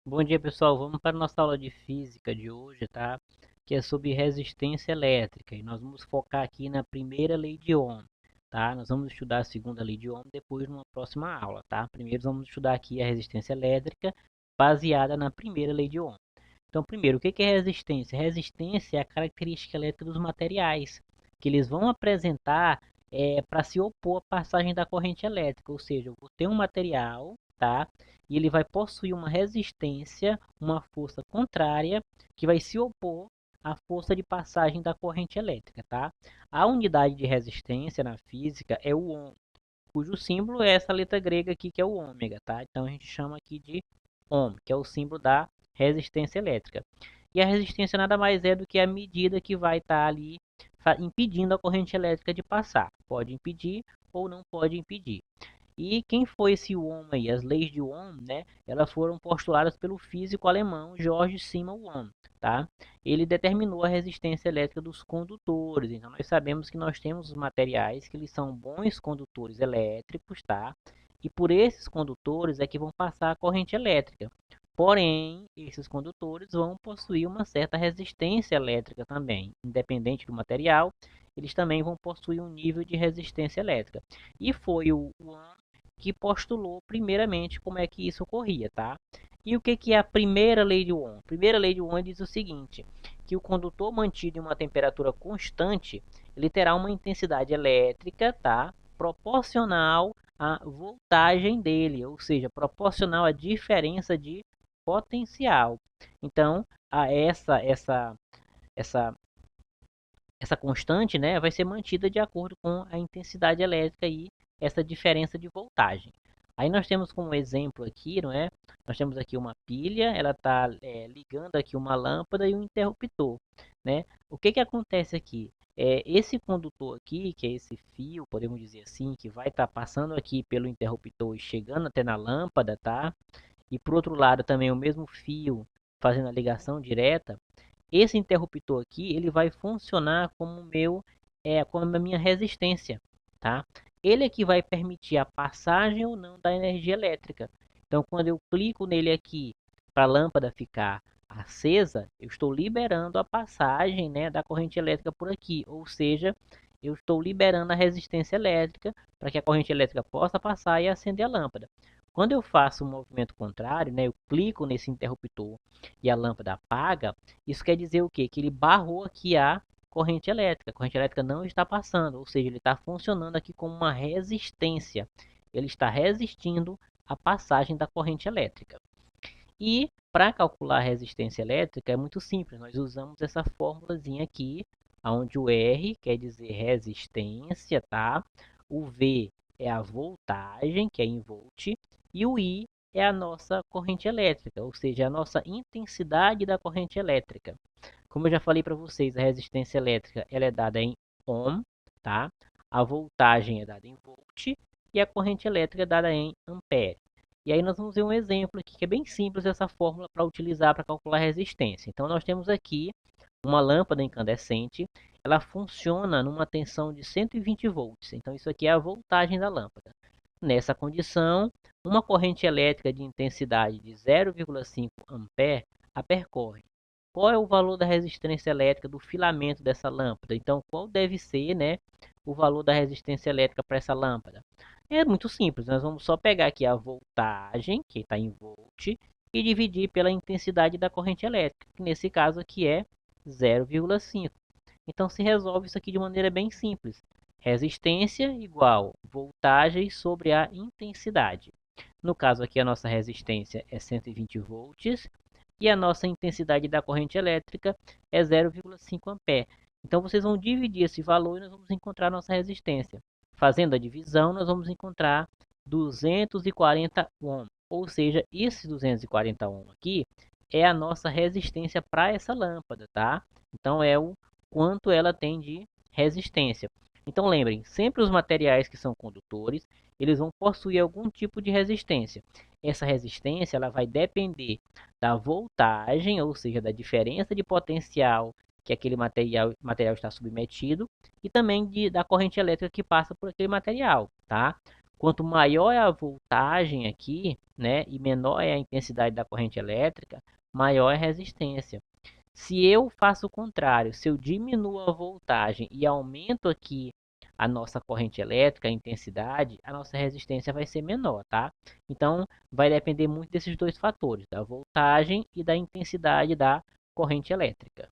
Bom dia, pessoal. Vamos para a nossa aula de física de hoje, tá? Que é sobre resistência elétrica. E nós vamos focar aqui na primeira lei de Ohm, tá? Nós vamos estudar a segunda lei de Ohm depois numa próxima aula, tá? Primeiro vamos estudar aqui a resistência elétrica baseada na primeira lei de Ohm. Então, primeiro, o que é resistência? Resistência é a característica elétrica dos materiais que eles vão apresentar para se opor à passagem da corrente elétrica. Ou seja, eu vou ter um material, tá? E ele vai possuir uma resistência, uma força contrária, que vai se opor à força de passagem da corrente elétrica, tá? A unidade de resistência na física é o ohm, cujo símbolo é essa letra grega aqui, que é o ômega, tá? Então a gente chama aqui de ohm, que é o símbolo da resistência elétrica. E a resistência nada mais é do que a medida que vai estar ali impedindo a corrente elétrica de passar. Pode impedir ou não pode impedir. E quem foi esse Ohm aí? As leis de Ohm, né? Elas foram postuladas pelo físico alemão Georg Siemens Ohm, tá? Ele determinou a resistência elétrica dos condutores. Então nós sabemos que nós temos os materiais que eles são bons condutores elétricos, tá? E por esses condutores é que vão passar a corrente elétrica. Porém, esses condutores vão possuir uma certa resistência elétrica também, independente do material, eles também vão possuir um nível de resistência elétrica. E foi o Ohm que postulou primeiramente como é que isso ocorria, tá? E o que é a primeira lei de Ohm? A primeira lei de Ohm diz o seguinte, que o condutor mantido em uma temperatura constante, ele terá uma intensidade elétrica, tá? Proporcional à voltagem dele, ou seja, proporcional à diferença de potencial. Então, a essa essa constante, né, vai ser mantida de acordo com a intensidade elétrica e essa diferença de voltagem. Aí nós temos como exemplo aqui, não é? Nós temos aqui uma pilha, ela está ligando aqui uma lâmpada e um interruptor, né? O que acontece aqui? Esse condutor aqui, que é esse fio, podemos dizer assim, que vai estar passando aqui pelo interruptor e chegando até na lâmpada, tá? E por outro lado também o mesmo fio fazendo a ligação direta, esse interruptor aqui, ele vai funcionar como a minha resistência, tá? Ele é que vai permitir a passagem ou não da energia elétrica. Então, quando eu clico nele aqui para a lâmpada ficar acesa, eu estou liberando a passagem, né, da corrente elétrica por aqui, ou seja, eu estou liberando a resistência elétrica para que a corrente elétrica possa passar e acender a lâmpada. Quando eu faço um movimento contrário, né, eu clico nesse interruptor e a lâmpada apaga, isso quer dizer o quê? Que ele barrou aqui a corrente elétrica. A corrente elétrica não está passando, ou seja, ele está funcionando aqui como uma resistência. Ele está resistindo à passagem da corrente elétrica. E para calcular a resistência elétrica é muito simples. Nós usamos essa formulazinha aqui, onde o R quer dizer resistência, tá? O V é a voltagem, que é em volt, e o I é a nossa corrente elétrica, ou seja, a nossa intensidade da corrente elétrica. Como eu já falei para vocês, a resistência elétrica ela é dada em ohm, tá? A voltagem é dada em volt e a corrente elétrica é dada em ampere. E aí nós vamos ver um exemplo aqui que é bem simples essa fórmula para utilizar para calcular a resistência. Então nós temos aqui uma lâmpada incandescente, ela funciona numa tensão de 120 volts. Então isso aqui é a voltagem da lâmpada. Nessa condição, uma corrente elétrica de intensidade de 0,5 ampere a percorre. Qual é o valor da resistência elétrica do filamento dessa lâmpada? Então, qual deve ser, né, o valor da resistência elétrica para essa lâmpada? É muito simples, nós vamos só pegar aqui a voltagem, que está em volt, e dividir pela intensidade da corrente elétrica, que nesse caso aqui é 0,5. Então se resolve isso aqui de maneira bem simples. Resistência igual voltagem sobre a intensidade. No caso aqui a nossa resistência é 120 volts e a nossa intensidade da corrente elétrica é 0,5 ampere. Então vocês vão dividir esse valor e nós vamos encontrar a nossa resistência. Fazendo a divisão, nós vamos encontrar 240 ohm. Ou seja, esse 240 ohm aqui é a nossa resistência para essa lâmpada, tá? Então é o quanto ela tem de resistência. Então lembrem, sempre os materiais que são condutores, eles vão possuir algum tipo de resistência. Essa resistência ela vai depender da voltagem, ou seja, da diferença de potencial que aquele material está submetido, e também da corrente elétrica que passa por aquele material, tá? Quanto maior é a voltagem aqui, né, e menor é a intensidade da corrente elétrica, maior é a resistência. Se eu faço o contrário, se eu diminuo a voltagem e aumento aqui a nossa corrente elétrica, a intensidade, a nossa resistência vai ser menor, tá? Então, vai depender muito desses dois fatores, da voltagem e da intensidade da corrente elétrica.